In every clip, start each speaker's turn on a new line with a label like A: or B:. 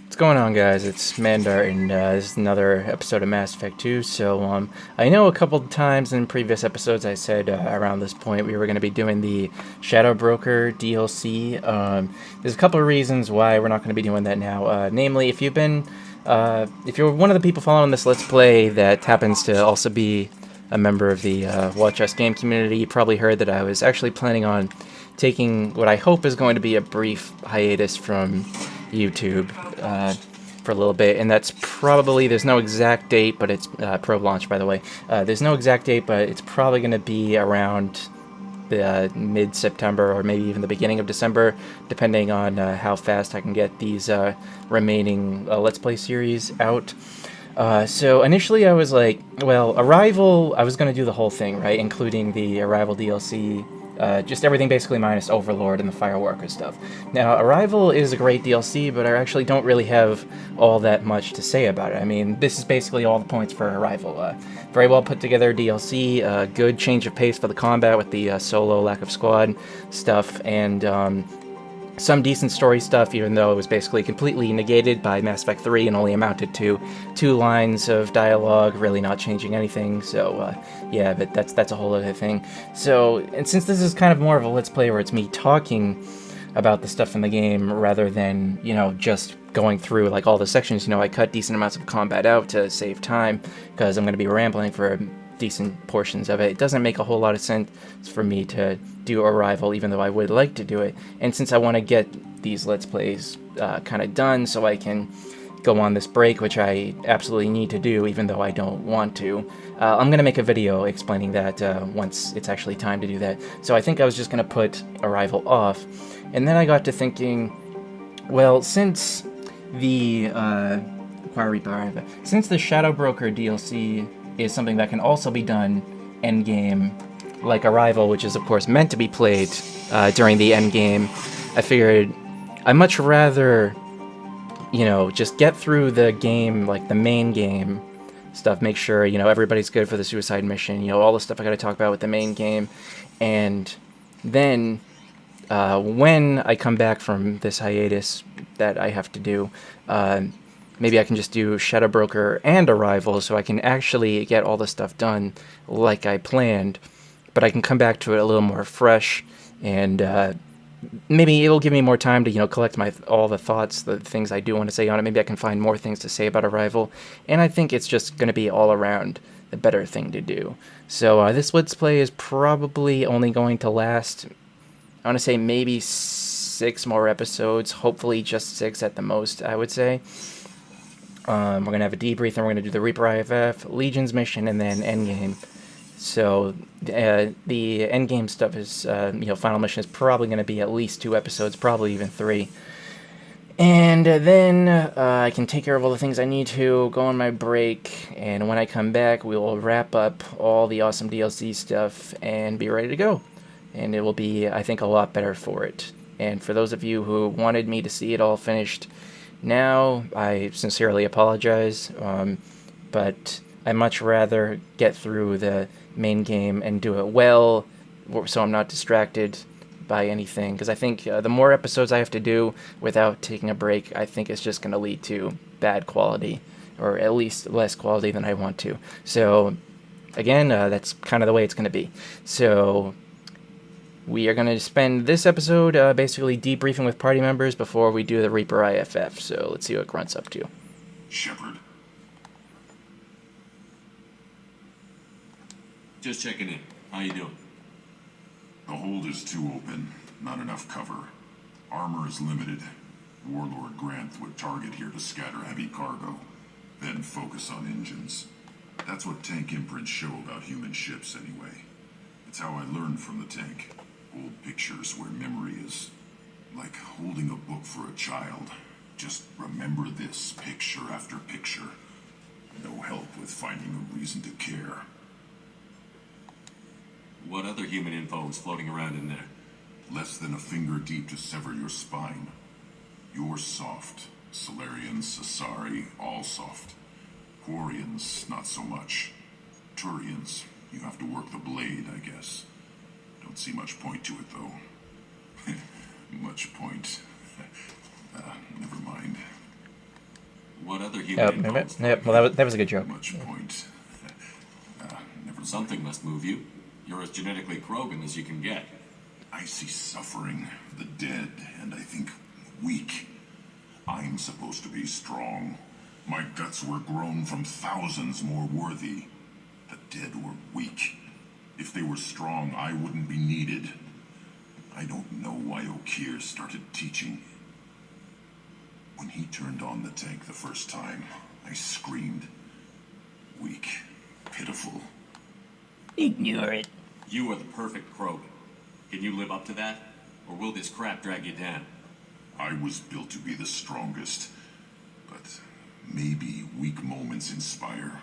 A: What's going on, guys? It's Mandar, and this is another episode of Mass Effect 2. So, I know a couple of times in previous episodes I said around this point we were going to be doing the Shadow Broker DLC. There's a couple of reasons why we're not going to be doing that now. Namely, if you're one of the people following this Let's Play that happens to also be a member of the Watch Us game community, you probably heard that I was actually planning on taking what I hope is going to be a brief hiatus from YouTube for a little bit, and that's probably, there's no exact date, but it's probe launch, by the way. There's no exact date, but it's probably going to be around the mid-September or maybe even the beginning of December, depending on how fast I can get these remaining Let's Play series out. So initially I was like, well, Arrival, I was going to do the whole thing, right, including the Arrival DLC, just everything basically minus Overlord and the Fireworker stuff. Now, Arrival is a great DLC, but I actually don't really have all that much to say about it. I mean, this is basically all the points for Arrival. Very well put together DLC, good change of pace for the combat with the solo lack of squad stuff, and some decent story stuff, even though it was basically completely negated by Mass Effect 3 and only amounted to 2 lines of dialogue, really not changing anything. So yeah, but that's a whole other thing. So, and since this is kind of more of a Let's Play where it's me talking about the stuff in the game rather than, you know, just going through like all the sections, you know, I cut decent amounts of combat out to save time because I'm going to be rambling for decent portions of it. It doesn't make a whole lot of sense for me to do Arrival, even though I would like to do it. And since I want to get these Let's Plays kind of done so I can go on this break, which I absolutely need to do, even though I don't want to, I'm going to make a video explaining that once it's actually time to do that. So I think I was just going to put Arrival off. And then I got to thinking, well, since the Reaper IFF, since the Shadow Broker DLC is something that can also be done endgame, like Arrival, which is of course meant to be played during the endgame, I figured I'd much rather, you know, just get through the game, like the main game stuff, make sure, you know, everybody's good for the suicide mission, you know, all the stuff I gotta talk about with the main game, and then when I come back from this hiatus that I have to do, maybe I can just do Shadow Broker and Arrival so I can actually get all the stuff done like I planned, but I can come back to it a little more fresh, and maybe it'll give me more time to, you know, collect all the thoughts, the things I do want to say on it. Maybe I can find more things to say about Arrival, and I think it's just going to be all around the better thing to do. So this Let's Play is probably only going to last, I want to say maybe 6 more episodes, hopefully just 6 at the most, I would say. We're going to have a debrief, and we're going to do the Reaper IFF, Legion's mission, and then Endgame. So, the Endgame stuff is, you know, final mission is probably going to be at least 2 episodes, probably even 3. And then I can take care of all the things I need to, go on my break, and when I come back, we will wrap up all the awesome DLC stuff and be ready to go. And it will be, I think, a lot better for it. And for those of you who wanted me to see it all finished now, I sincerely apologize, but I'd much rather get through the main game and do it well, so I'm not distracted by anything, because I think the more episodes I have to do without taking a break, I think it's just going to lead to bad quality, or at least less quality than I want to. So, again, that's kind of the way it's going to be. So we are going to spend this episode basically debriefing with party members before we do the Reaper IFF, so let's see what Grunt's up to.
B: Shepard.
C: Just checking in. How you doing?
B: The hold is too open. Not enough cover. Armor is limited. Warlord Grant would target here to scatter heavy cargo, then focus on engines. That's what tank imprints show about human ships anyway. It's how I learned from the tank. Old pictures where memory is like holding a book for a child. Just remember this picture after picture. No help with finding a reason to care.
C: What other human info is floating around in there?
B: Less than a finger deep to sever your spine. You're soft. Solarians, Asari, all soft. Quarians, not so much. Turians. You have to work the blade, I guess. Don't see much point to it, though. Much point. Never mind.
C: What other human info is
A: Yep. Well, that was a good joke.
B: Much point. Never mind.
C: Something must move you. You're as genetically Krogan as you can get.
B: I see suffering, the dead, and I think weak. I'm supposed to be strong. My guts were grown from thousands more worthy. The dead were weak. If they were strong, I wouldn't be needed. I don't know why Okir started teaching. When he turned on the tank the first time, I screamed. Weak. Pitiful.
A: Ignore it.
C: You are the perfect Krogan. Can you live up to that? Or will this crap drag you down?
B: I was built to be the strongest. But maybe weak moments inspire.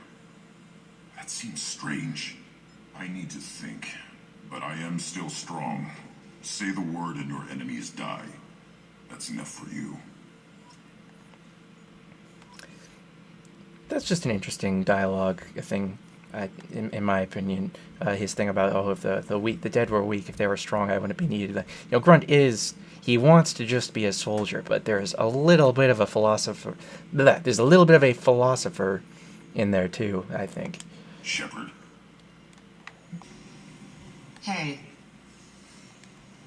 B: That seems strange. I need to think. But I am still strong. Say the word and your enemies die. That's enough for you.
A: That's just an interesting dialogue thing, in my opinion. His thing about, if the dead were weak, if they were strong, I wouldn't be needed. Grunt he wants to just be a soldier, but there's a little bit of a philosopher. There's a little bit of a philosopher in there too, I think.
B: Shepard.
D: Hey,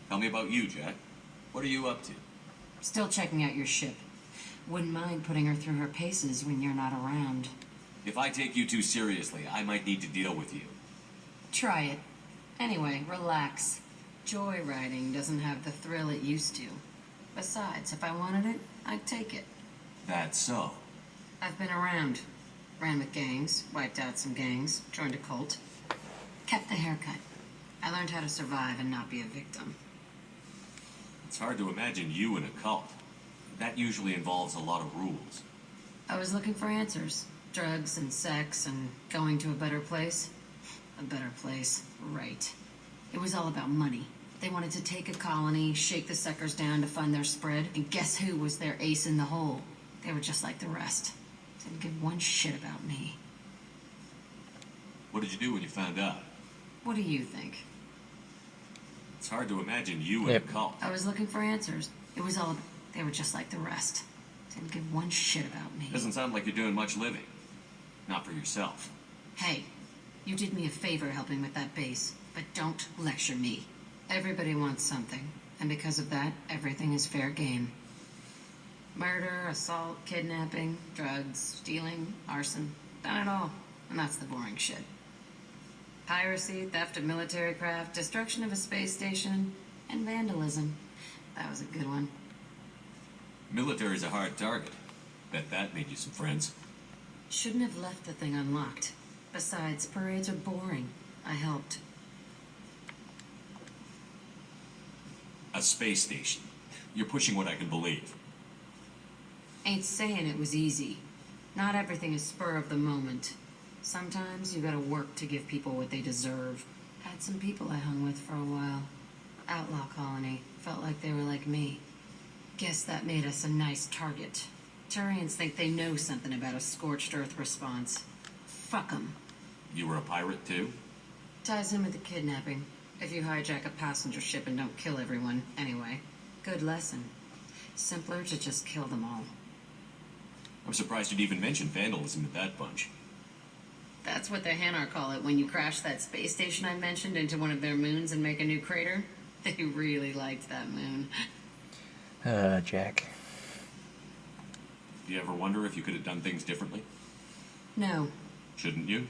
C: Tell me about you, Jack. What are you up to?
D: still checking out your ship. Wouldn't mind putting her through her paces when you're not around.
C: If I take you too seriously, I might need to deal with you.
D: Try it. Anyway, relax. Joyriding doesn't have the thrill it used to. Besides, if I wanted it, I'd take it.
C: That's so.
D: I've been around. Ran with gangs, wiped out some gangs, joined a cult. Kept the haircut. I learned how to survive and not be a victim.
C: It's hard to imagine you in a cult. That usually involves a lot of rules.
D: I was looking for answers. Drugs and sex and going to a better place. A better place, right. It was all about money. They wanted to take a colony, shake the suckers down to fund their spread, and guess who was their ace in the hole? They were just like the rest. Didn't give one shit about me.
C: What did you do when you found out?
D: What do you think?
C: It's hard to imagine you in
A: Yep.
C: a cult.
D: I was looking for answers. It was all... They were just like the rest. Didn't give one shit about me.
C: Doesn't sound like you're doing much living. Not for yourself.
D: Hey, you did me a favor helping with that base, but don't lecture me. Everybody wants something, and because of that, everything is fair game. Murder, assault, kidnapping, drugs, stealing, arson, done it all. And that's the boring shit. Piracy, theft of military craft, destruction of a space station, and vandalism. That was a good one.
C: Military's a hard target. Bet that made you some friends.
D: Shouldn't have left the thing unlocked. Besides, parades are boring. I helped.
C: A space station. You're pushing what I can believe.
D: Ain't saying it was easy. Not everything is spur of the moment. Sometimes you gotta work to give people what they deserve. Had some people I hung with for a while. Outlaw colony. Felt like they were like me. Guess that made us a nice target. Turians think they know something about a scorched earth response. Fuck 'em.
C: You were a pirate too?
D: Ties in with the kidnapping. If you hijack a passenger ship and don't kill everyone, anyway. Good lesson. Simpler to just kill them all.
C: I'm surprised you'd even mention vandalism in that bunch.
D: That's what the Hanar call it when you crash that space station I mentioned into one of their moons and make a new crater. They really liked that moon.
A: Jack.
C: Do you ever wonder if you could have done things differently?
D: No,
C: Shouldn't you?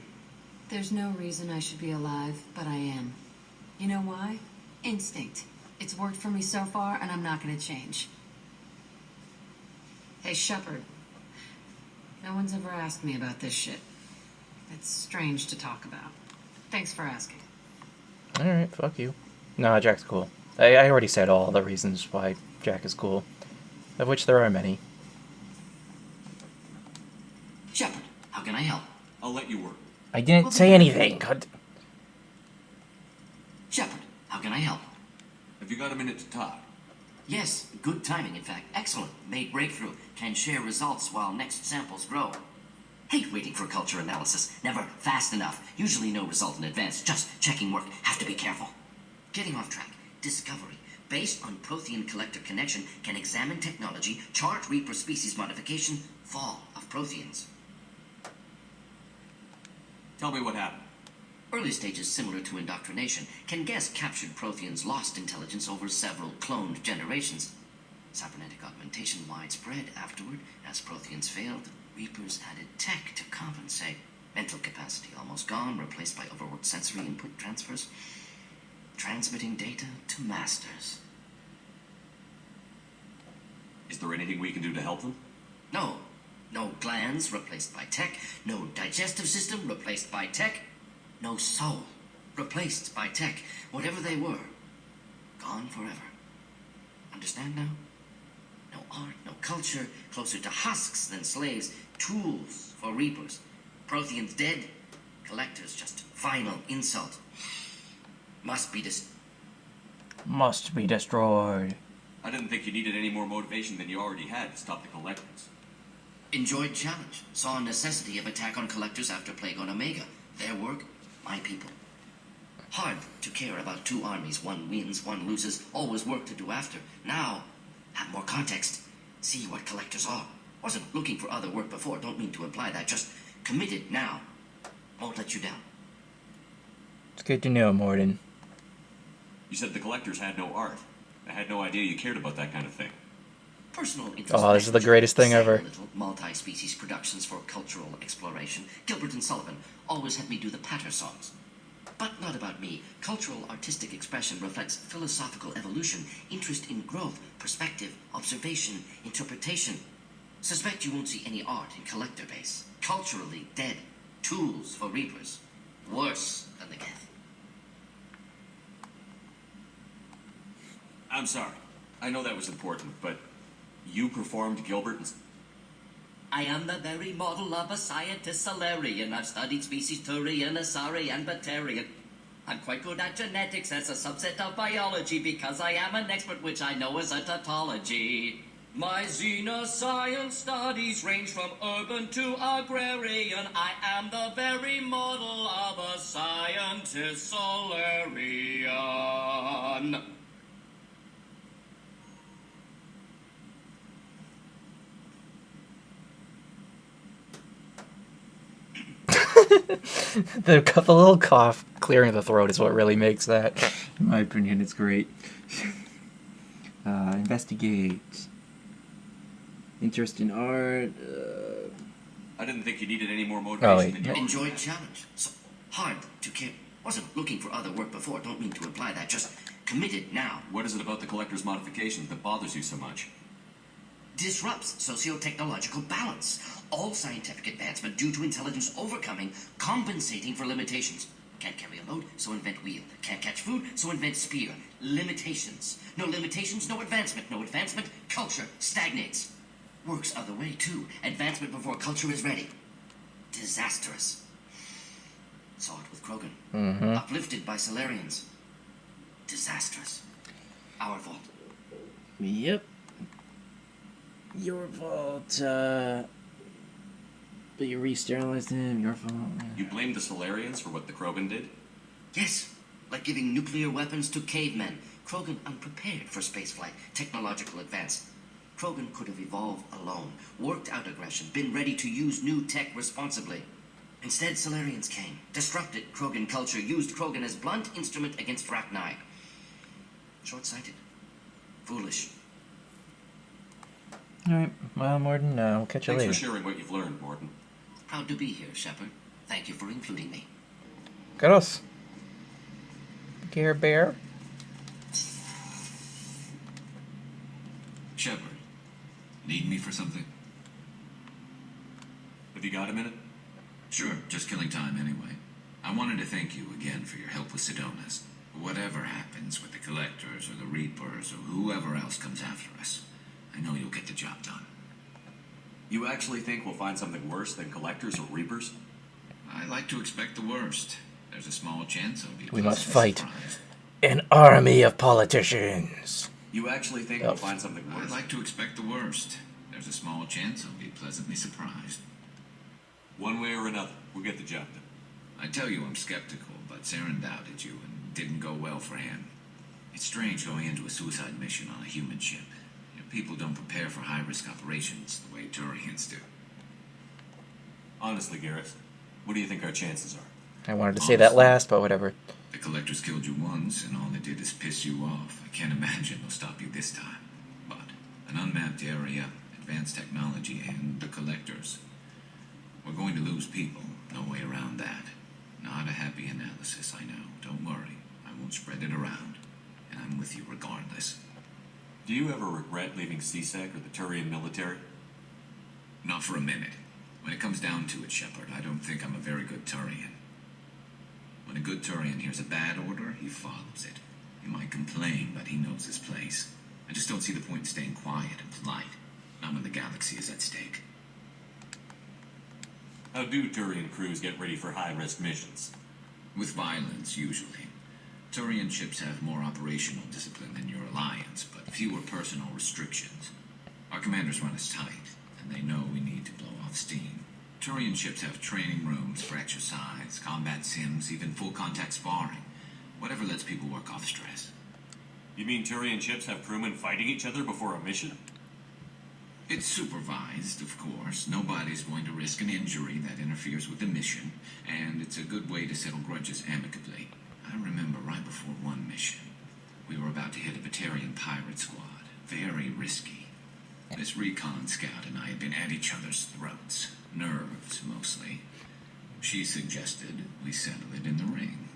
D: there's no reason I should be alive, but I am. You know why? Instinct. It's worked for me so far, and I'm not gonna change. Hey, Shepard. No one's ever asked me about this shit. It's strange to talk about. Thanks for asking.
A: Alright, fuck you. No, Jack's cool. I already said all the reasons why Jack is cool. Of which there are many.
E: Shepard, how can I help?
C: I'll let you work.
A: I didn't say anything. God.
E: Shepard, how can I help?
C: Have you got a minute to talk?
E: Yes, good timing, in fact. Excellent. Made breakthrough. Can share results while next samples grow. Hate waiting for culture analysis. Never fast enough. Usually no result in advance. Just checking work. Have to be careful. Getting off track. Discovery. Based on Prothean collector connection, can examine technology, chart Reaper species modification, fall of Protheans.
C: Tell me what happened.
E: Early stages similar to indoctrination, can guess captured Protheans lost intelligence over several cloned generations. Cybernetic augmentation widespread afterward. As Protheans failed, Reapers added tech to compensate. Mental capacity almost gone, replaced by overworked sensory input transfers. Transmitting data to masters.
C: Is there anything we can do to help them?
E: No. No glands replaced by tech. No digestive system replaced by tech. No soul replaced by tech. Whatever they were, gone forever. Understand now? No art, no culture, closer to husks than slaves. Tools for Reapers. Protheans dead. Collectors just final insult. Must be
A: destroyed.
C: I didn't think you needed any more motivation than you already had to stop the collectors.
E: Enjoyed challenge. Saw necessity of attack on collectors after Plague on Omega. Their work, my people. Hard to care about two armies. One wins, one loses. Always work to do after. Now, have more context. See what collectors are. Wasn't looking for other work before. Don't mean to imply that. Just committed now. Won't let you down.
A: It's good to know, Mordin.
C: You said the collectors had no art. I had no idea you cared about that kind of thing.
E: Personal interest.
A: Oh, this is the greatest thing ever.
E: Little multi-species productions for cultural exploration. Gilbert and Sullivan always had me do the patter songs. But not about me. Cultural artistic expression reflects philosophical evolution, interest in growth, perspective, observation, interpretation. Suspect you won't see any art in collector base. Culturally dead. Tools for Reapers. Worse than the Geth.
C: I'm sorry. I know that was important, but you performed Gilbert and...
E: I am the very model of a scientist Solarian. I've studied species Turian, Asari, and Batarian. I'm quite good at genetics as a subset of biology because I am an expert, which I know is a tautology. My xenoscience studies range from urban to agrarian. I am the very model of a scientist Solarian.
A: The little cough clearing the throat is what really makes that. In my opinion, it's great. Investigate. Interest in art.
C: I didn't think you needed any more motivation than you already
E: Enjoyed
C: had.
E: challenge. So hard to care. Wasn't looking for other work before. Don't mean to imply that. Just committed now.
C: What is it about the collector's modifications that bothers you so much?
E: Disrupts socio-technological balance. All scientific advancement due to intelligence overcoming, compensating for limitations. Can't carry a load, so invent wheel. Can't catch food, so invent spear. Limitations. No limitations, no advancement. No advancement, culture stagnates. Works other way, too. Advancement before culture is ready. Disastrous. Saw it with Krogan. Uplifted by Solarians. Disastrous. Our fault.
A: Yep. Your fault. But you re-sterilized him. Your fault.
C: You blamed the Solarians for what the Krogan did?
E: Yes, like giving nuclear weapons to cavemen. Krogan unprepared for spaceflight, technological advance. Krogan could have evolved alone, worked out aggression, been ready to use new tech responsibly. Instead, Solarians came, disrupted Krogan culture, used Krogan as blunt instrument against Rachni. Short-sighted. Foolish.
A: Alright, well, Mordin, we'll catch you
C: Thanks
A: later.
C: for sharing what you've learned, Mordin.
E: Proud to be here, Shepard. Thank you for including me.
A: Garrus. Care Bear.
F: Shepard, need me for something?
C: Have you got a minute?
F: Sure, just killing time anyway. I wanted to thank you again for your help with Sidonis. Whatever happens with the Collectors or the Reapers or whoever else comes after us, I know you'll get the job done.
C: You actually think we'll find something worse than collectors or reapers?
F: I like to expect the worst. There's a small chance I'll be
A: We must
F: pleasantly
A: fight.
F: surprised.
A: An army of politicians.
C: You actually think we'll find something worse?
F: I like to expect the worst. There's a small chance I'll be pleasantly surprised.
C: One way or another, we'll get the job done.
F: I tell you I'm skeptical, but Saren doubted you and didn't go well for him. It's strange going into a suicide mission on a human ship. You know, people don't prepare for high-risk operations the way Turians do.
C: Honestly, Garrus, what do you think our chances are?
A: I wanted to say that last, but whatever.
F: The Collectors killed you once, and all they did is piss you off. I can't imagine they'll stop you this time. But an unmapped area, advanced technology, and the Collectors. We're going to lose people. No way around that. Not a happy analysis, I know. Don't worry. I won't spread it around. And I'm with you regardless.
C: Do you ever regret leaving CSEC or the Turian military?
F: Not for a minute. When it comes down to it, Shepard, I don't think I'm a very good Turian. When a good Turian hears a bad order, he follows it. He might complain, but he knows his place. I just don't see the point in staying quiet and polite. Not when the galaxy is at stake.
C: How do Turian crews get ready for high-risk missions?
F: With violence, usually. Turian ships have more operational discipline than your alliance, but fewer personal restrictions. Our commanders run us tight, and they know we need to blow off steam. Turian ships have training rooms for exercise, combat sims, even full-contact sparring. Whatever lets people work off stress.
C: You mean Turian ships have crewmen fighting each other before a mission?
F: It's supervised, of course. Nobody's going to risk an injury that interferes with the mission, and it's a good way to settle grudges amicably. I remember right before one mission, we were about to hit a Batarian pirate squad. Very risky. This recon scout and I had been at each other's throats. Nerves, mostly. She suggested we settle it in the ring.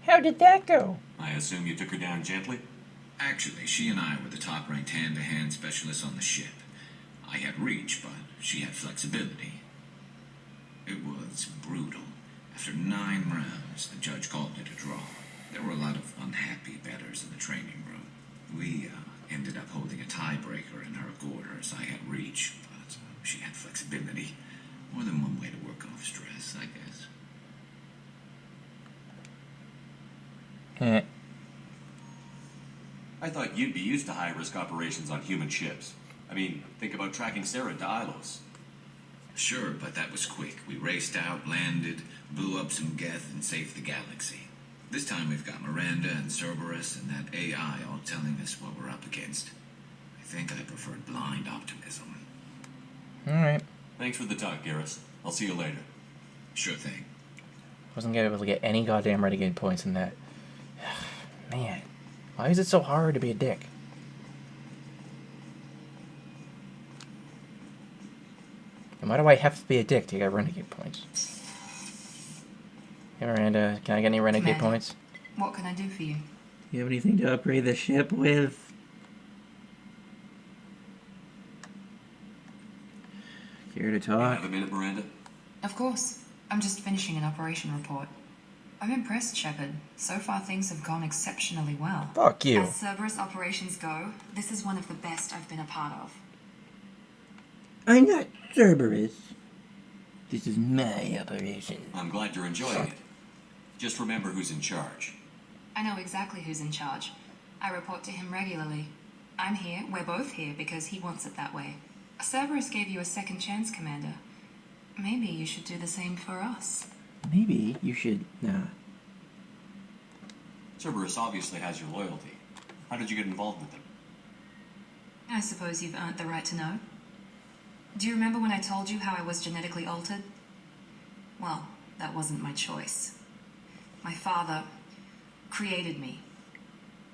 A: How did that go?
C: I assume you took her down gently?
F: Actually, she and I were the top-ranked hand-to-hand specialists on the ship. I had reach, but she had flexibility. It was brutal. After 9 rounds, the judge called it a draw. There were a lot of unhappy bettors in the training room. We ended up holding a tiebreaker in her quarters. I had reach, but she had flexibility. More than one way to work off stress, I guess.
C: I thought you'd be used to high-risk operations on human ships. I mean, think about tracking Sarah to Ilos.
F: Sure, but that was quick. We raced out, landed, blew up some geth, and saved the galaxy. This time we've got Miranda and Cerberus and that AI all telling us what we're up against. I think I preferred blind optimism.
A: Alright.
C: Thanks for the talk, Garrus. I'll see you later.
F: Sure thing.
A: Wasn't gonna be able to get any goddamn renegade points in that. Man, why is it so hard to be a dick? And why do I have to be a dick to get renegade points? Hey Miranda, can I get any renegade
G: Commander,
A: points?
G: what can I do for you?
A: You have anything to upgrade the ship with? Care to
C: You
A: talk?
C: have a minute, Miranda?
G: Of course. I'm just finishing an operation report. I'm impressed, Shepard. So far things have gone exceptionally well.
A: Fuck you.
G: As Cerberus operations go, this is one of the best I've been a part of.
A: I'm not Cerberus. This is my operation.
C: I'm glad you're enjoying it. Just remember who's in charge.
G: I know exactly who's in charge. I report to him regularly. I'm here, we're both here, because he wants it that way. Cerberus gave you a second chance, Commander. Maybe you should do the same for us.
A: Maybe you should.
C: Cerberus obviously has your loyalty. How did you get involved with them?
G: I suppose you've earned the right to know. Do you remember when I told you how I was genetically altered? Well, that wasn't my choice. My father created me.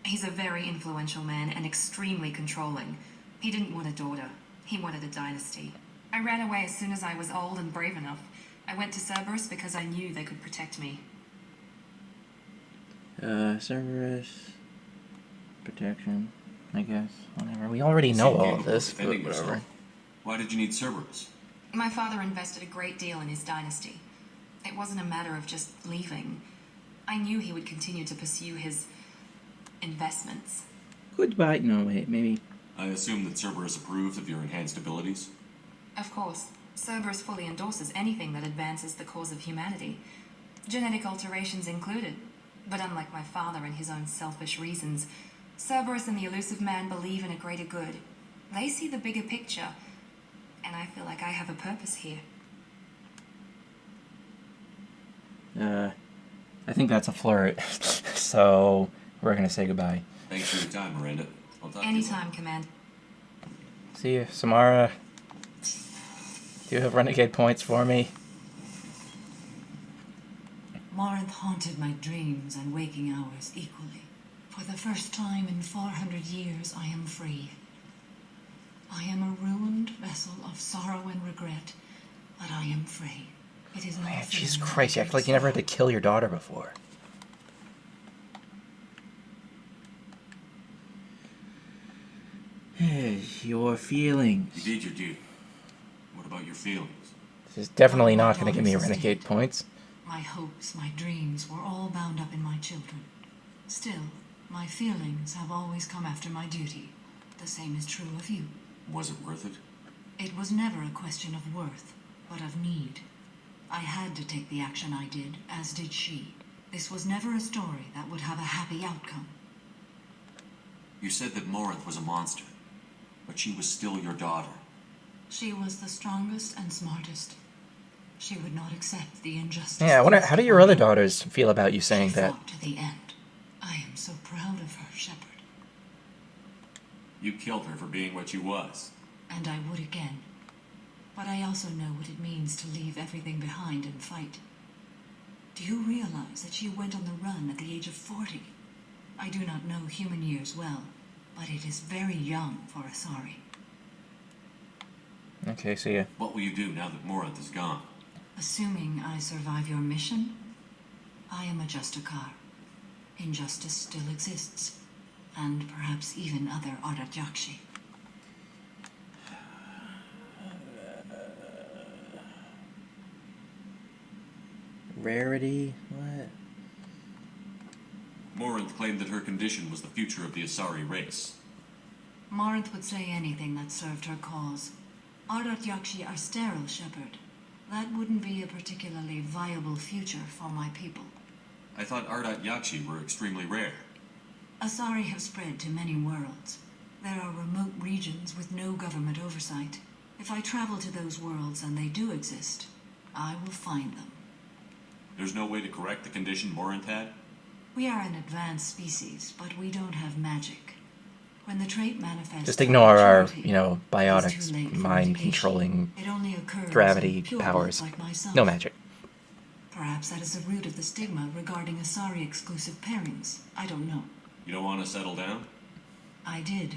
G: He's a very influential man and extremely controlling. He didn't want a daughter. He wanted a dynasty. I ran away as soon as I was old and brave enough. I went to Cerberus because I knew they could protect me.
A: Cerberus. Protection, I guess. Whatever. We already know
C: Seem
A: all
C: capable
A: of this,
C: of
A: but
C: defending
A: whatever.
C: yourself. Why did you need Cerberus?
G: My father invested a great deal in his dynasty. It wasn't a matter of just leaving. I knew he would continue to pursue his investments.
A: Goodbye. No, wait, maybe.
C: I assume that Cerberus approves of your enhanced abilities?
G: Of course, Cerberus fully endorses anything that advances the cause of humanity, genetic alterations included. But unlike my father and his own selfish reasons, Cerberus and the elusive man believe in a greater good. They see the bigger picture, and I feel like I have a purpose here.
A: I think that's a flirt. So we're gonna say goodbye.
C: Thanks for your time, Miranda. I'll talk to you
G: Anytime, Command.
A: See you, Samara. Do you have renegade points for me?
H: Morinth haunted my dreams and waking hours equally. For the first time in 400 years, I am free. I am a ruined vessel of sorrow and regret, but I am free. It is
A: Man,
H: not
A: Jesus
H: feeling
A: Christ, you act like you never had to kill your daughter before. Your feelings.
C: You did your duty. What about your feelings?
A: This is definitely not going to give me renegade points.
H: My hopes, my dreams were all bound up in my children. Still, my feelings have always come after my duty. The same is true of you.
C: Was it worth it?
H: It was never a question of worth, but of need. I had to take the action I did, as did she. This was never a story that would have a happy outcome.
C: You said that Morinth was a monster, but she was still your daughter.
H: She was the strongest and smartest. She would not accept the injustice.
A: Yeah, I wonder, how do your other daughters feel about you saying
H: She
A: that?
H: fought to the end. I am so proud of her, Shepard.
C: You killed her for being what she was.
H: And I would again. But I also know what it means to leave everything behind and fight. Do you realize that she went on the run at the age of 40? I do not know human years well, but it is very young for Asari.
A: Okay, see ya.
C: What will you do now that Morinth is gone?
H: Assuming I survive your mission, I am a Justikar. Injustice still exists, and perhaps even other Ardat-Yakshi.
A: Rarity? What?
C: Morinth claimed that her condition was the future of the Asari race.
H: Morinth would say anything that served her cause. Ardat-Yakshi are sterile, Shepard. That wouldn't be a particularly viable future for my people.
C: I thought Ardat-Yakshi were extremely rare.
H: Asari have spread to many worlds. There are remote regions with no government oversight. If I travel to those worlds and they do exist, I will find them.
C: There's no way to correct the condition Morinth had?
H: We are an advanced species, but we don't have magic. When the trait manifests...
A: Just ignore our,
H: maturity,
A: you know,
H: it is
A: biotics,
H: too late for
A: mind
H: mitigation.
A: controlling,
H: It only occurs
A: gravity
H: in pure
A: powers.
H: blood like myself.
A: No magic.
H: Perhaps that is the root of the stigma regarding Asari-exclusive pairings. I don't know.
C: You don't want to settle down?
H: I did.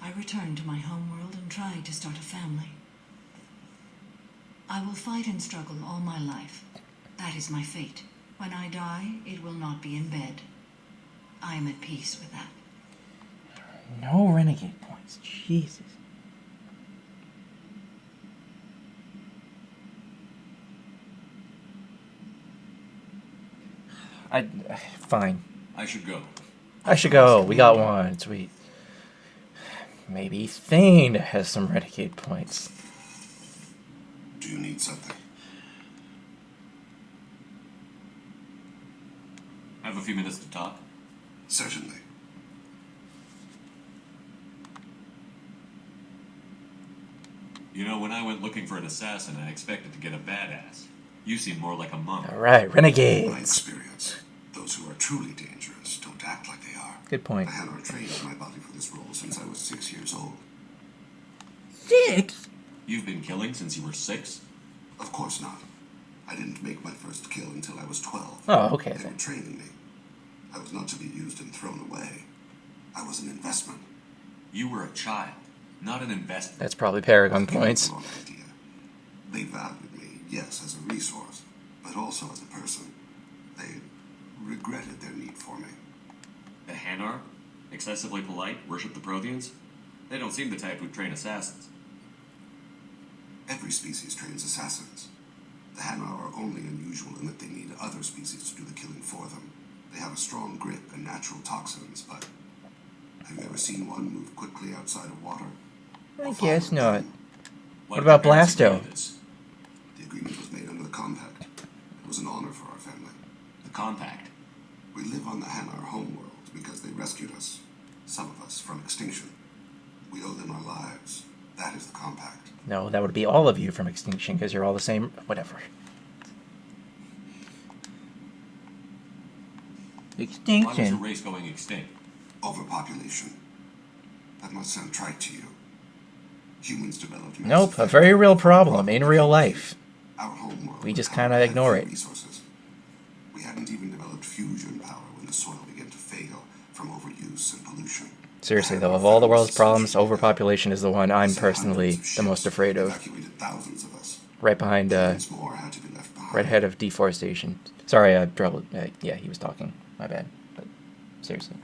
H: I returned to my homeworld and tried to start a family. I will fight and struggle all my life. That is my fate. When I die, it will not be in bed. I am at peace with that.
A: No renegade points. Jesus. Fine.
C: I should go.
A: I should go. We got one. Sweet. Maybe Thane has some renegade points.
B: Do you need something?
C: Have a few minutes to talk?
B: Certainly.
C: You know, when I went looking for an assassin, I expected to get a badass. You seem more like a monk.
A: Alright,
B: My
A: renegades.
B: experience, those who are truly dangerous don't act like they are.
A: Good point.
B: I had trained my body for this role since I was 6 years old.
A: 6?
C: You've been killing since you were 6?
B: Of course not. I didn't make my first kill until I was 12.
A: Oh, okay
B: They were
A: then.
B: training me. I was not to be used and thrown away. I was an investment.
C: You were a child, not an investment.
A: That's probably Paragon
B: I came
A: points.
B: with the wrong idea. They valued me, yes, as a resource, but also as a person. They regretted their need for me.
C: The Hanar? Excessively polite, worship the Protheans? They don't seem the type who'd train assassins.
B: Every species trains assassins. The Hanar are only unusual in that they need other species to do the killing for them. They have a strong grip and natural toxins, but have you ever seen one move quickly outside of water?
A: I guess not.
C: What
A: about
C: did your parents
A: Blasto?
C: agree to this?
B: The agreement was made under the compact. It was an honor for our family.
C: The compact.
B: We live on the Hanar homeworld because they rescued us, some of us, from extinction. We owe them our lives.
I: That is the compact.
A: No, that would be all of you from extinction, because you're all the same. Whatever.
C: Why was
A: Extinction.
C: the race going extinct?
I: Overpopulation. That must sound trite to you. Humans developed
A: Nope, a
I: massive
A: very real
I: factories
A: problem in
I: and
A: real life.
I: Our home world
A: We just
I: had
A: kinda ignore
I: few
A: it.
I: Resources. We hadn't even developed fusion power when the soil began to fail from overuse and pollution.
A: Seriously, though, of all the world's problems, overpopulation is the one I'm personally the most afraid of.
I: Evacuated thousands of us.
A: Right behind,
I: Millions more had to be left behind.
A: right ahead of deforestation. Sorry, Drell, yeah, he was talking. My bad. But seriously,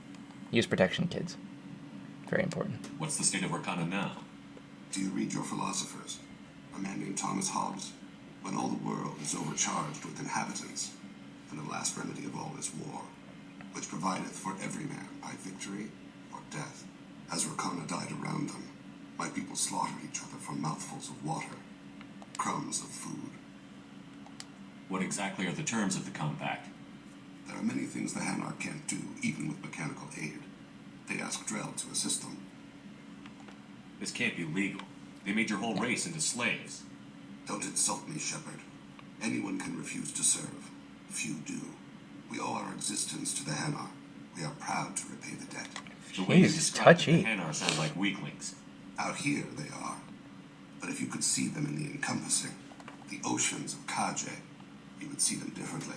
A: use protection, kids. Very important.
C: What's the state of Arcana now?
I: Do you read your philosophers? A man named Thomas Hobbes. When all the world is overcharged with inhabitants, and the last remedy of all is war, which provideth for every man by victory or death. As Rakana died around them, my people slaughtered each other for mouthfuls of water, crumbs of food.
C: What exactly are the terms of the compact?
I: There are many things the Hanar can't do, even with mechanical aid. They ask Drell to assist them.
C: This can't be legal. They made your whole race into slaves.
I: Don't insult me, Shepard. Anyone can refuse to serve. Few do. We owe our existence to the Hanar. We are proud to repay the debt.
C: The way you
A: Jeez,
C: describe
A: touchy.
C: the Hanar sound like weaklings.
I: Out here they are. But if you could see them in the encompassing, the oceans of Kaje, you would see them differently.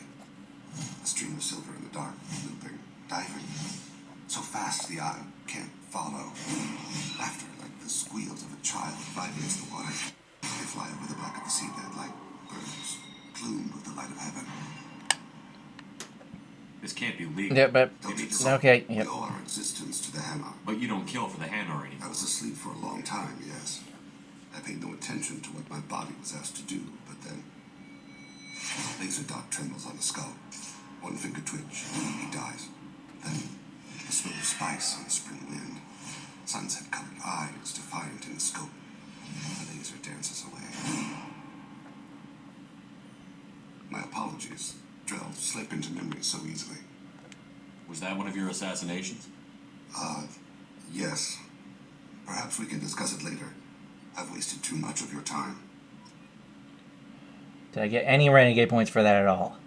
I: A stream of silver in the dark, looping, diving. So fast the eye can't follow. Laughter like the squeals of a child vibrates the water. They fly over the back of the seabed like birds, plumed with the light of heaven.
C: This can't be legal.
A: Yeah, but
I: Don't insult.
A: okay.
I: We
A: Yep.
I: owe our existence to the Hanar.
C: But you don't kill for the Hanar
I: I
C: anymore.
I: was asleep for a long time, yes. I paid no attention to what my body was asked to do, but then... Laser dot trembles on the skull. One finger twitch, he dies. Then, the smell of spice on the spring wind. Sunset-colored eyes defiant in the scope. The laser dances away. My apologies. Drell slip into memory so easily.
C: Was that one of your assassinations?
I: Yes. Perhaps we can discuss it later. I've wasted too much of your time.
A: Did I get any renegade points for that at all?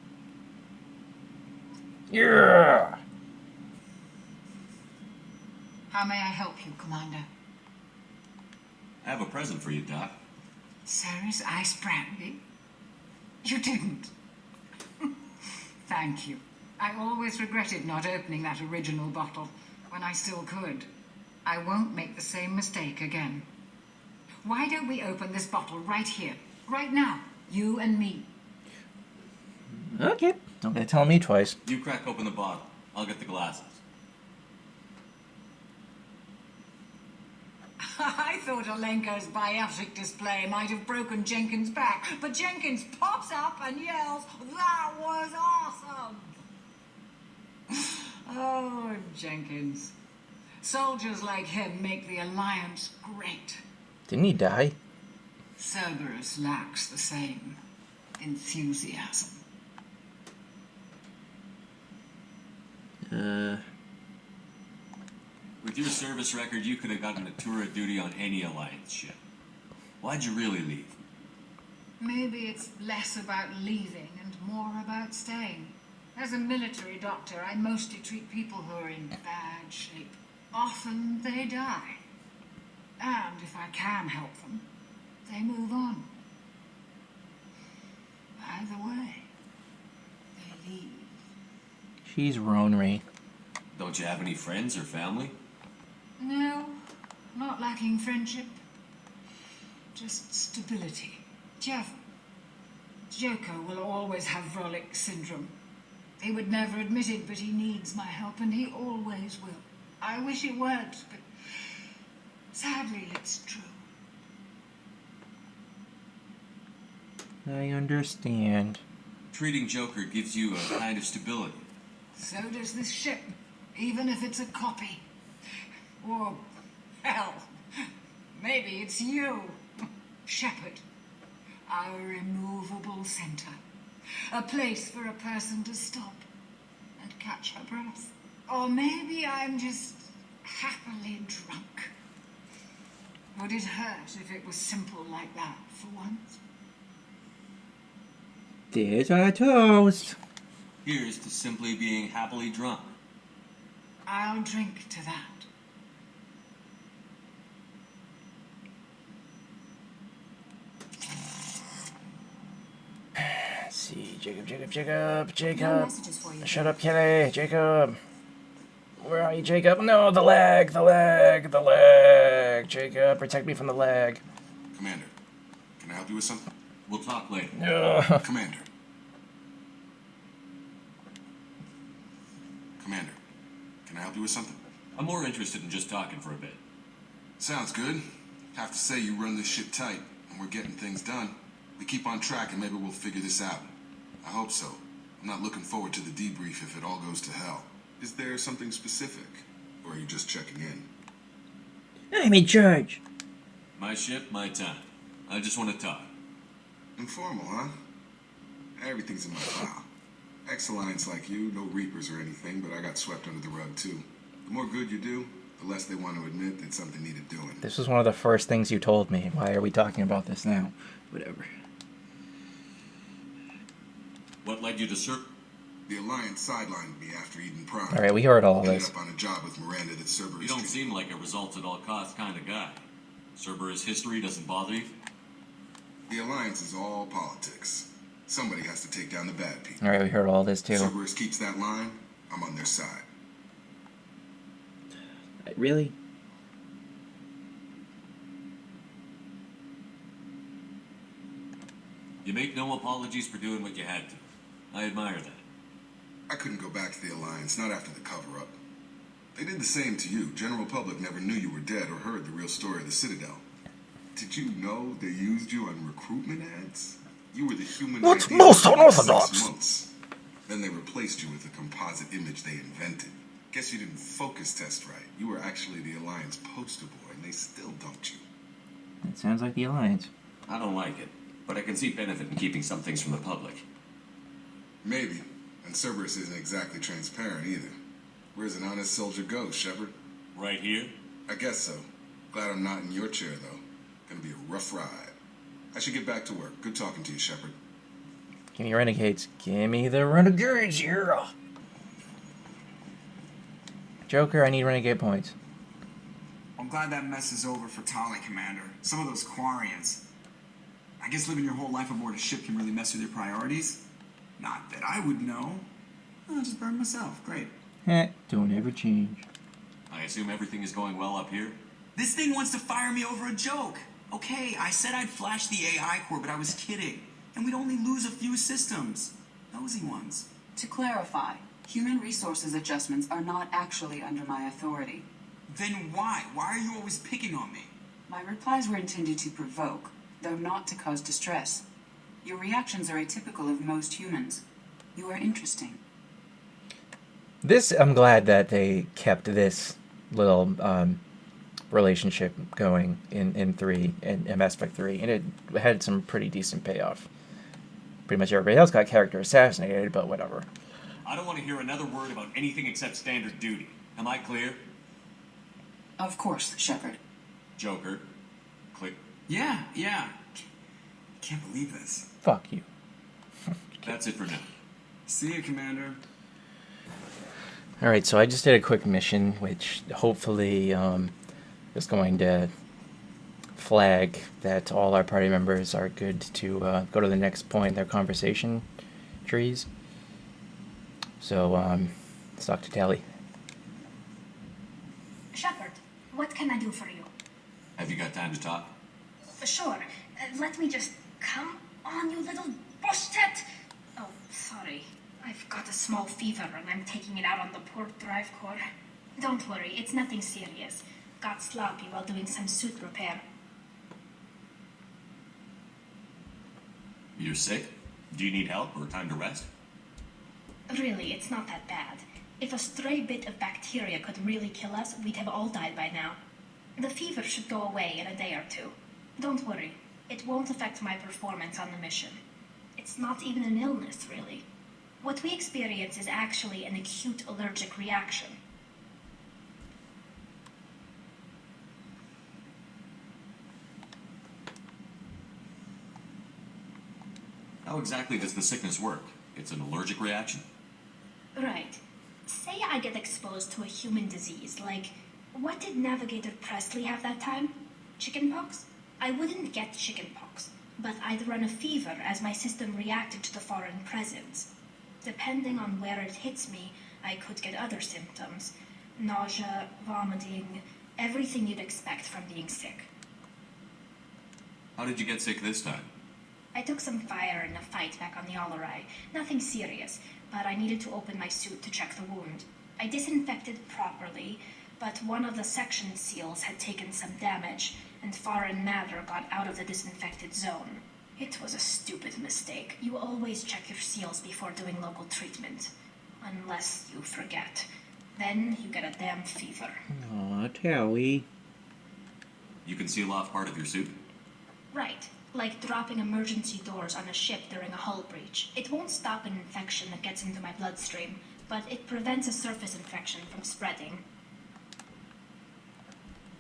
A: Yeah.
H: How may I help you, Commander?
C: I have a present for you, Doc.
H: Sarah's ice brandy? You didn't. Thank you. I always regretted not opening that original bottle when I still could. I won't make the same mistake again. Why don't we open this bottle right here, right now? You and me.
A: Okay. Don't gotta tell me twice.
C: You crack open the bottle. I'll get the glasses.
H: I thought Alenka's biotic display might have broken Jenkins' back, but Jenkins pops up and yells, "That was awesome!" Oh, Jenkins. Soldiers like him make the Alliance great.
A: Didn't he die?
H: Cerberus lacks the same enthusiasm.
C: With your service record, you could have gotten a tour of duty on any Alliance ship. Why'd you really leave?
H: Maybe it's less about leaving and more about staying. As a military doctor, I mostly treat people who are in bad shape. Often they die. And if I can help them, they move on. Either way, they leave.
A: She's Ronry.
C: Don't you have any friends or family?
H: No, not lacking friendship. Just stability. Jeff, Joko will always have Vrolic syndrome. He would never admit it, but he needs my help, and he always will. I wish it weren't, but sadly it's true.
A: I understand.
C: Treating Joker gives you a kind of stability.
H: So does this ship, even if it's a copy. Or, hell, maybe it's you, Shepard. Our immovable center. A place for a person to stop and catch her breath. Or maybe I'm just happily drunk.
J: Would it hurt if it was simple like that for once?
A: There's our toast.
C: Here's to simply being happily drunk.
J: I'll drink to that.
A: Let's see, Jacob.
G: No messages for you.
A: Shut up, Kelly. Jacob. Where are you, Jacob? No, the lag. Jacob, protect me from the lag.
I: Commander, can I help you with something?
C: We'll talk later.
I: Commander. Commander, can I help you with something?
C: I'm more interested in just talking for a bit.
I: Sounds good. Have to say you run this ship tight, and we're getting things done. We keep on track and maybe we'll figure this out. I hope so. I'm not looking forward to the debrief if it all goes to hell. Is there something specific? Or are you just checking in?
A: I'm in charge.
C: My ship, my time. I just want to talk.
I: Informal, huh? Everything's in my file. Ex-Alliance like you, no Reapers or anything, but I got swept under the rug too. The more good you do, the less they want to admit that something needed doing.
A: This was one of the first things you told me. Why are we talking about this now? Whatever.
C: What led you to
I: The Alliance sidelined me after Eden Prime.
A: Alright, we heard all
I: Ended
A: this.
I: up on a job with Miranda that Cerberus.
C: You don't seem like a results-at-all-costs kind of guy. Cerberus history doesn't bother you?
I: The Alliance is all politics. Somebody has to take down the bad people.
A: Alright, we heard all this too.
I: Cerberus keeps that line, I'm on their side.
A: Really?
C: You make no apologies for doing what you had to. I admire that.
I: I couldn't go back to the Alliance, not after the cover-up. They did the same to you. General public never knew you were dead or heard the real story of the Citadel. Did you know they used you on recruitment ads? You were the human.
A: What's
I: ideal
A: most
I: for
A: unorthodox?
I: 6 months. Then they replaced you with a composite image they invented. Guess you didn't focus test right. You were actually the Alliance poster boy, and they still dumped you.
A: It sounds like the Alliance.
C: I don't like it, but I can see benefit in keeping some things from the public.
I: Maybe. And Cerberus isn't exactly transparent either. Where's an honest soldier go, Shepard?
C: Right here?
I: I guess so. Glad I'm not in your chair, though. Gonna be a rough ride. I should get back to work. Good talking to you, Shepard.
A: Give me renegades. Give me the renegades here. Joker, I need renegade points.
K: I'm glad that mess is over for Tali, Commander. Some of those Quarians. I guess living your whole life aboard a ship can really mess with your priorities. Not that I would know. I'll just burn myself. Great.
A: Don't ever change.
C: I assume everything is going well up here?
K: This thing wants to fire me over a joke. Okay, I said I'd flash the AI core, but I was kidding. And we'd only lose a few systems. Nosy ones.
L: To clarify, human resources adjustments are not actually under my authority.
K: Then why? Why are you always picking on me?
L: My replies were intended to provoke, though not to cause distress. Your reactions are atypical of most humans. You are interesting.
A: This, I'm glad that they kept this little relationship going in 3, in Mass Effect 3, and it had some pretty decent payoff. Pretty much everybody else got character assassinated, but whatever.
C: I don't want to hear another word about anything except standard duty. Am I clear?
L: Of course, Shepard.
C: Joker. Click.
K: Yeah. Can't believe this.
A: Fuck you.
C: That's it for now.
K: See you, Commander.
A: Alright, so I just did a quick mission, which hopefully is going to flag that all our party members are good to go to the next point in their conversation trees. So, let's talk to Tali.
M: Shepard, what can I do for you?
C: Have you got time to talk?
M: Sure. Let me just... Come on, you little bushtet! Oh, sorry. I've got a small fever and I'm taking it out on the poor drive core. Don't worry, it's nothing serious. Got sloppy while doing some suit repair.
C: You're sick? Do you need help or time to rest?
M: Really, it's not that bad. If a stray bit of bacteria could really kill us, we'd have all died by now. The fever should go away in a day or two. Don't worry. It won't affect my performance on the mission. It's not even an illness, really. What we experience is actually an acute allergic reaction.
C: How exactly does the sickness work? It's an allergic reaction?
M: Right. Say I get exposed to a human disease, like, what did Navigator Presley have that time? Chickenpox? I wouldn't get chickenpox, but I'd run a fever as my system reacted to the foreign presence. Depending on where it hits me, I could get other symptoms. Nausea, vomiting, everything you'd expect from being sick.
C: How did you get sick this time?
M: I took some fire in a fight back on the Allerai. Nothing serious, but I needed to open my suit to check the wound. I disinfected properly, but one of the section seals had taken some damage, and foreign matter got out of the disinfected zone. It was a stupid mistake. You always check your seals before doing local treatment. Unless you forget. Then you get a damn fever.
N: Aw, Tali.
C: You can seal off part of your suit?
M: Right. Like dropping emergency doors on a ship during a hull breach. It won't stop an infection that gets into my bloodstream, but it prevents a surface infection from spreading.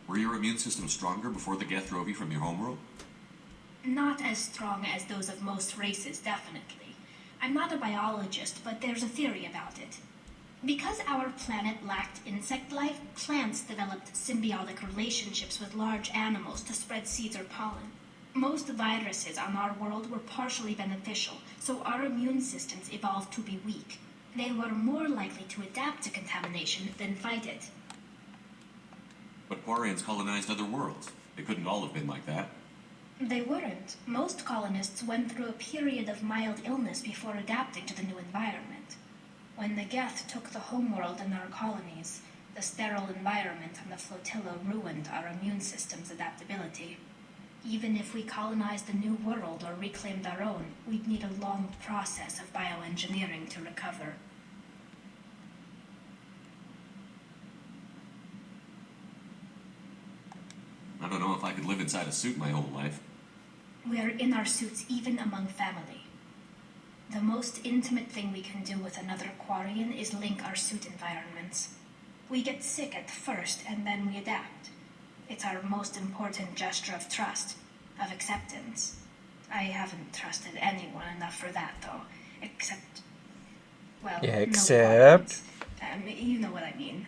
C: Were your immune system stronger before the Geth drove you from your homeworld?
M: Not as strong as those of most races, definitely. I'm not a biologist, but there's a theory about it. Because our planet lacked insect life, plants developed symbiotic relationships with large animals to spread seeds or pollen. Most viruses on our world were partially beneficial, so our immune systems evolved to be weak. They were more likely to adapt to contamination than fight it.
C: But Quarians colonized other worlds. They couldn't all have been like that.
M: They weren't. Most colonists went through a period of mild illness before adapting to the new environment. When the Geth took the homeworld and our colonies, the sterile environment on the flotilla ruined our immune system's adaptability. Even if we colonized a new world or reclaimed our own, we'd need a long process of bioengineering to recover.
C: I don't know if I could live inside a suit my whole life.
M: We're in our suits even among family. The most intimate thing we can do with another Quarian is link our suit environments. We get sick at first and then we adapt. It's our most important gesture of trust, of acceptance. I haven't trusted anyone enough for that, though. Except, well,
A: Yeah,
M: no
A: except...
M: Quarians. You know what I mean.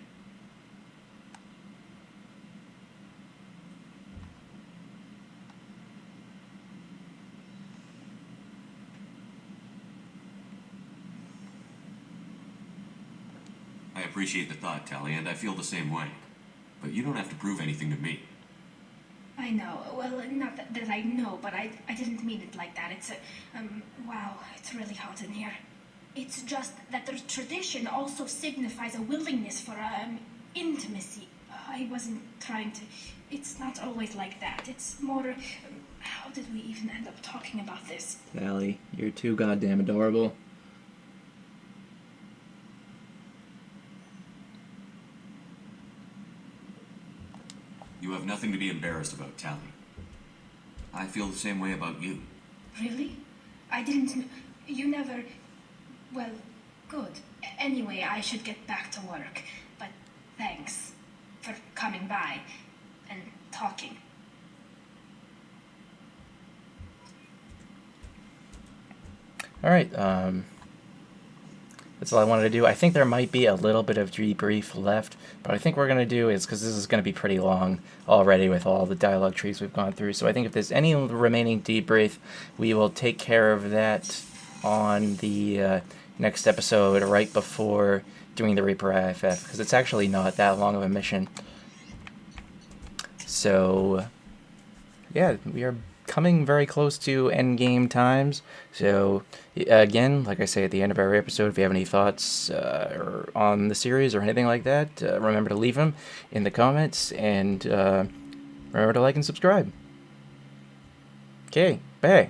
C: I appreciate the thought, Tali, and I feel the same way. But you don't have to prove anything to me.
M: I know. Well, not that I know, but I didn't mean it like that. It's wow, it's really hot in here. It's just that the tradition also signifies a willingness for, intimacy. I wasn't trying to... It's not always like that. It's more... how did we even end up talking about this?
N: Tali, you're too goddamn adorable.
C: You have nothing to be embarrassed about, Tali. I feel the same way about you.
M: Really? I didn't... You never... Well, good. Anyway, I should get back to work. But thanks for coming by and talking.
A: All right, that's all I wanted to do. I think there might be a little bit of debrief left, but I think we're going to do is, because this is going to be pretty long already with all the dialogue trees we've gone through, so I think if there's any remaining debrief, we will take care of that on the next episode right before doing the Reaper IFF, because it's actually not that long of a mission. So, yeah, we are coming very close to endgame times. So, again, like I say at the end of every episode, if you have any thoughts or on the series or anything like that, remember to leave them in the comments, and remember to like and subscribe. Okay, bye.